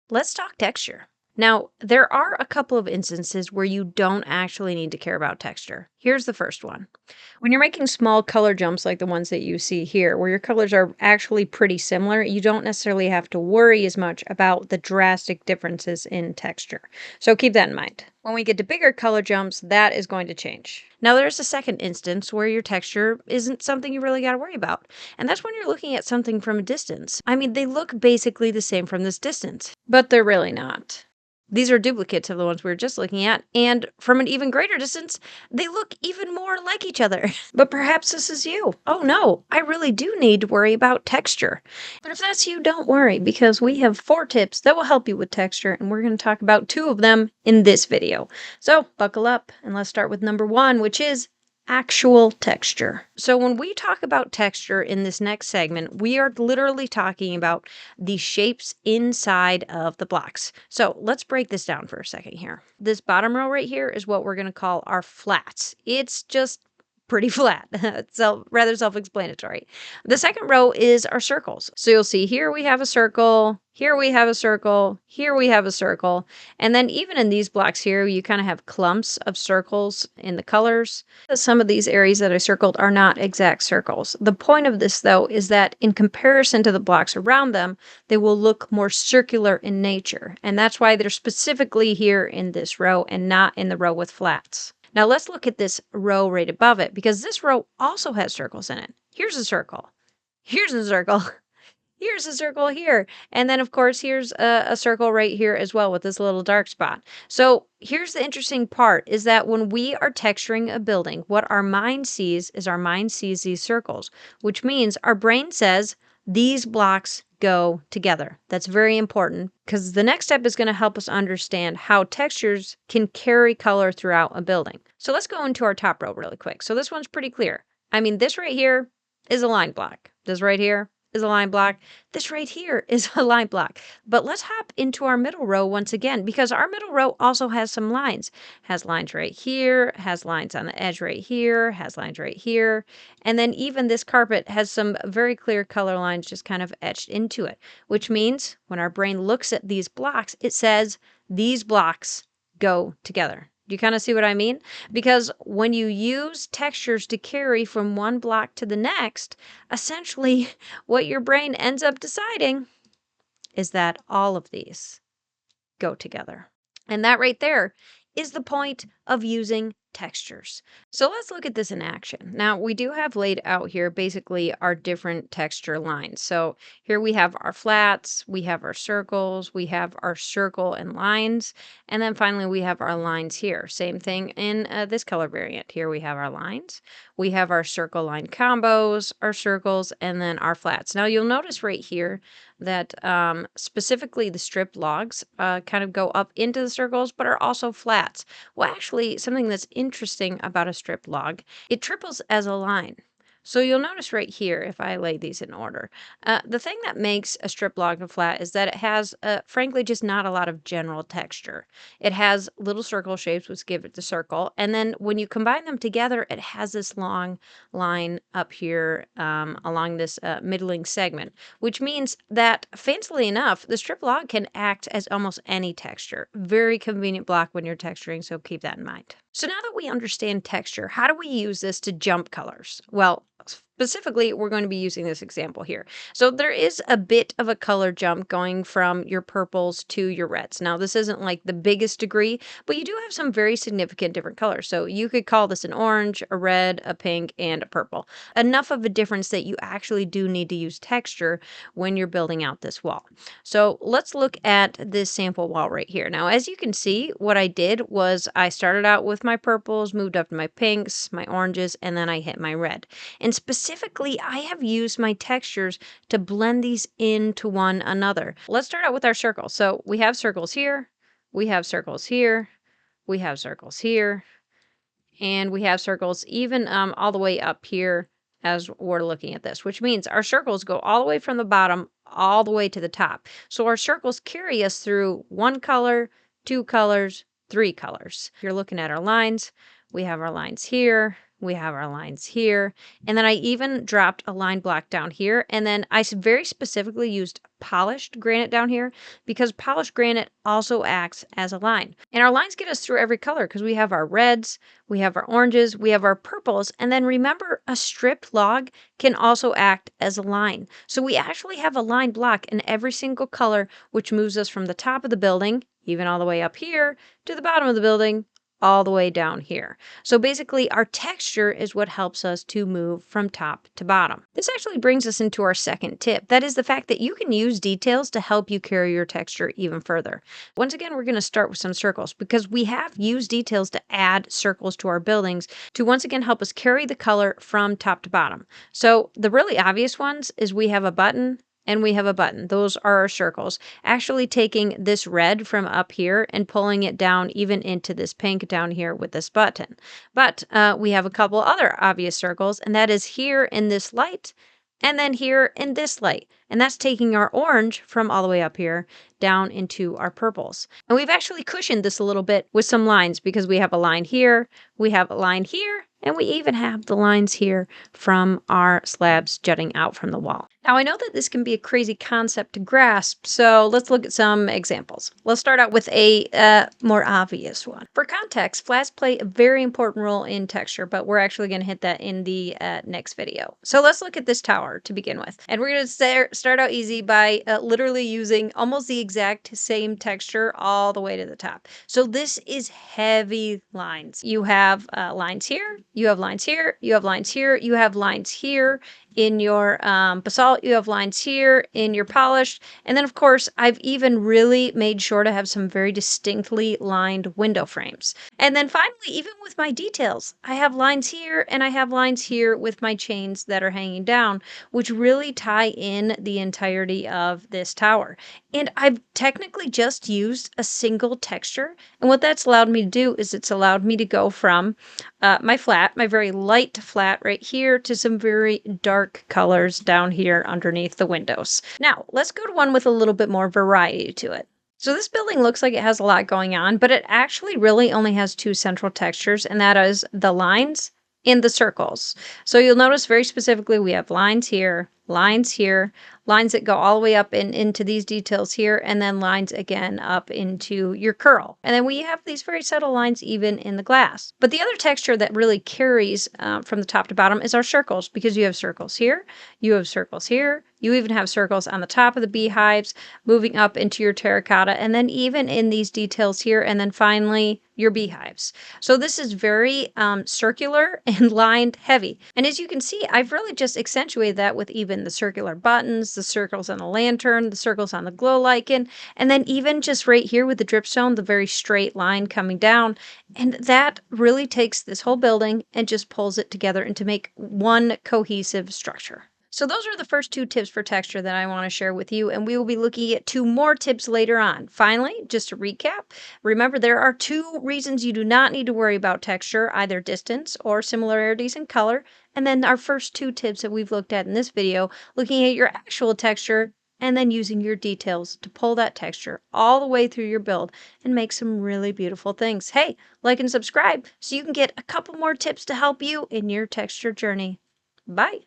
Let's talk texture. Now, there are a couple of instances where you don't actually need to care about texture. Here's the first one. When you're making small color jumps like the ones that you see here, where your colors are actually pretty similar, you don't necessarily have to worry as much about the drastic differences in texture. So keep that in mind. When we get to bigger color jumps, that is going to change. Now, there's a second instance where your texture isn't something you really got to worry about. And that's when you're looking at something from a distance. I mean, they look basically the same from this distance, but they're really not. These are duplicates of the ones we were just looking at, and from an even greater distance, they look even more like each other. But perhaps this is you. Oh no, I really do need to worry about texture. But if that's you, don't worry, because we have 4 tips that will help you with texture, and we're going to talk about 2 of them in this video. So buckle up, and let's start with number 1, which is actual texture. So when we talk about texture in this next segment, we are literally talking about the shapes inside of the blocks. So let's break this down for a second here. This bottom row right here is what we're going to call our flats. It's just pretty flat, so rather self-explanatory. The second row is our circles. So you'll see here we have a circle, here we have a circle, here we have a circle, and then even in these blocks here, you kind of have clumps of circles in the colors. Some of these areas that I circled are not exact circles. The point of this, though, is that in comparison to the blocks around them, they will look more circular in nature, and that's why they're specifically here in this row and not in the row with flats. Now let's look at this row right above it, because this row also has circles in it. Here's a circle. Here's a circle. Here's a circle here. And then, of course, here's a circle right here as well with this little dark spot. So here's the interesting part is that when we are texturing a building, what our mind sees is our mind sees these circles, which means our brain says these blocks go together. That's very important because the next step is going to help us understand how textures can carry color throughout a building. So let's go into our top row really quick. So this one's pretty clear. I mean, this right here is a line block. This right here is a line block. This right here is a line block. But let's hop into our middle row once again, because our middle row also has some lines. Has lines right here, has lines on the edge right here, has lines right here. And then even this carpet has some very clear color lines just kind of etched into it, which means when our brain looks at these blocks, it says these blocks go together. Do you kind of see what I mean? Because when you use textures to carry from one block to the next, essentially what your brain ends up deciding is that all of these go together. And that right there is the point of using textures. So let's look at this in action. Now we do have laid out here basically our different texture lines. So here we have our flats, we have our circles, we have our circle and lines, and then finally we have our lines here. Same thing in this color variant. Here we have our lines, we have our circle line combos, our circles, and then our flats. Now you'll notice right here that specifically the stripped logs kind of go up into the circles, but are also flats. Well, actually, something that's interesting about a stripped log, it triples as a line. So you'll notice right here, if I lay these in order, the thing that makes a strip log a flat is that it has, frankly, just not a lot of general texture. It has little circle shapes, which give it the circle. And then when you combine them together, it has this long line up here along this middling segment, which means that, fancily enough, the strip log can act as almost any texture. Very convenient block when you're texturing, so keep that in mind. So now that we understand texture, how do we use this to jump colors? Well, specifically, we're going to be using this example here. So there is a bit of a color jump going from your purples to your reds. Now, this isn't like the biggest degree, but you do have some very significant different colors. So you could call this an orange, a red, a pink, and a purple. Enough of a difference that you actually do need to use texture when you're building out this wall. So let's look at this sample wall right here. Now, as you can see, what I did was I started out with my purples, moved up to my pinks, my oranges, and then I hit my red. And specifically, I have used my textures to blend these into one another. Let's start out with our circles. So we have circles here, we have circles here, we have circles here, and we have circles even all the way up here as we're looking at this, which means our circles go all the way from the bottom all the way to the top. So our circles carry us through one color, two colors, three colors. If you're looking at our lines, we have our lines here, we have our lines here, and then I even dropped a line block down here, and then very specifically used polished granite down here because polished granite also acts as a line. And our lines get us through every color because we have our reds, we have our oranges, we have our purples, and then remember a stripped log can also act as a line. So we actually have a line block in every single color, which moves us from the top of the building, even all the way up here, to the bottom of the building, all the way down here. So basically our texture is what helps us to move from top to bottom. This actually brings us into our second tip. That is the fact that you can use details to help you carry your texture even further. Once again, we're going to start with some circles because we have used details to add circles to our buildings to once again help us carry the color from top to bottom. So the really obvious ones is we have a button and we have a button. Those are our circles. Actually taking this red from up here and pulling it down even into this pink down here with this button. But we have a couple other obvious circles, and that is here in this light and then here in this light. And that's taking our orange from all the way up here down into our purples. And we've actually cushioned this a little bit with some lines because we have a line here, we have a line here, and we even have the lines here from our slabs jutting out from the wall. Now, I know that this can be a crazy concept to grasp, so let's look at some examples. Let's start out with a more obvious one. For context, flats play a very important role in texture, but we're actually going to hit that in the next video. So let's look at this tower to begin with. And we're going to start out easy by literally using almost the exact same texture all the way to the top. So this is heavy lines. You have lines here, you have lines here, you have lines here, you have lines here in your basalt, you have lines here in your polished. And then of course, I've even really made sure to have some very distinctly lined window frames. And then finally, even with my details, I have lines here and I have lines here with my chains that are hanging down, which really tie in the entirety of this tower. And I've technically just used a single texture. And what that's allowed me to do is it's allowed me to go from my flat, my very light flat right here, to some very dark colors down here underneath the windows. Now, let's go to one with a little bit more variety to it. So this building looks like it has a lot going on, but it actually really only has two central textures, and that is the lines and the circles. So you'll notice very specifically we have lines here, lines that go all the way up into these details here, and then lines again up into your curl. And then we have these very subtle lines even in the glass. But the other texture that really carries from the top to bottom is our circles, because you have circles here, you have circles here, you even have circles on the top of the beehives, moving up into your terracotta, and then even in these details here, and then finally your beehives. So this is very circular and lined heavy. And as you can see, I've really just accentuated that with even the circular buttons, the circles on the lantern, the circles on the glow lichen, and then even just right here with the dripstone, the very straight line coming down. And that really takes this whole building and just pulls it together into make one cohesive structure. So those are the first two tips for texture that I want to share with you, and we will be looking at two more tips later on. Finally, just to recap, remember there are two reasons you do not need to worry about texture, either distance or similarities in color. And then our first two tips that we've looked at in this video, looking at your actual texture and then using your details to pull that texture all the way through your build and make some really beautiful things. Hey, like and subscribe so you can get a couple more tips to help you in your texture journey. Bye.